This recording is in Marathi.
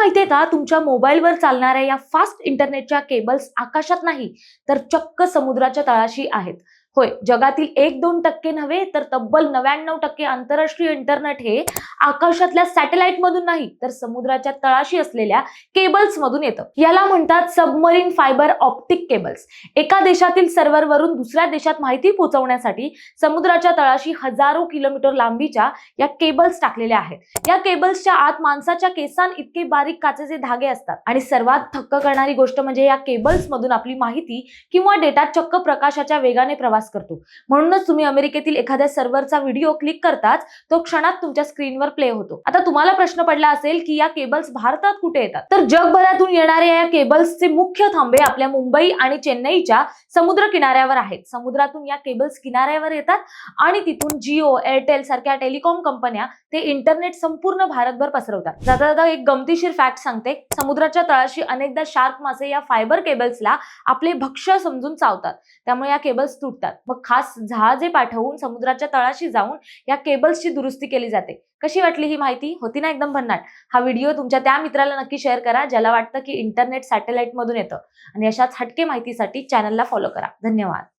माहितीये का, तुमच्या मोबाईलवर चालणाऱ्या या फास्ट इंटरनेटच्या केबल्स आकाशात नाही तर चक्क समुद्राच्या तळाशी आहेत. होय, जगातील 1-2% नव्हे तर तब्बल 99% आंतरराष्ट्रीय इंटरनेट हे आकाशातल्या सॅटेलाइट मधून नाही तर समुद्राच्या तळाशी असलेल्या केबल्स मधून येतं. याला म्हणतात सबमरीन फायबर ऑप्टिक केबल्स. एका देशातील सर्व्हरवरून दुसऱ्या देशात माहिती पोहोचवण्यासाठी समुद्राच्या तळाशी हजारो किलोमीटर लांबीच्या या केबल्स टाकलेल्या आहेत. या केबल्सच्या आत माणसाच्या केसां इतके बारीक काचेचे धागे असतात आणि सर्वात थक्क करणारी गोष्ट म्हणजे या केबल्स मधून आपली माहिती किंवा डेटा चक्क प्रकाशाच्या वेगाने प्रवास करतो. म्हणूनच तुम्ही अमेरिकेतील एखाद्या सर्व्हरचा व्हिडिओ क्लिक करताच तो क्षणात तुमच्या स्क्रीनवर प्ले होतो. आता तुम्हाला प्रश्न पडला असेल की या केबल्स भारतात कुठे येतात? तर जगभरातून येणाऱ्या या केबल्सचे मुख्य थांबे आपल्या मुंबई आणि चेन्नईच्या समुद्र किनाऱ्यावर आहेत. समुद्रातून या केबल्स किनाऱ्यावर येतात आणि तिथून जिओ, एअरटेल सारख्या टेलिकॉम कंपन्या ते इंटरनेट संपूर्ण भारतभर पसरवतात. जाता जाता एक गमतीशीर फॅक्ट सांगते. समुद्राच्या तळाशी अनेकदा शार्क मासे या फायबर केबल्सला आपले भक्ष्य समजून चावतात. त्यामुळे या केबल्स तुटतात. मग खास जहाजे पाठवून समुद्राच्या तळाशी जाऊन या केबल्सची दुरुस्ती केली जाते. कशी वाटली ही माहिती? होती ना एकदम भन्नाट? हा व्हिडिओ तुमच्या त्या मित्राला नक्की शेअर करा ज्याला वाटतं की इंटरनेट सॅटेलाइट मधून येतं. आणि अशाच हटके माहितीसाठी चॅनलला फॉलो करा. धन्यवाद.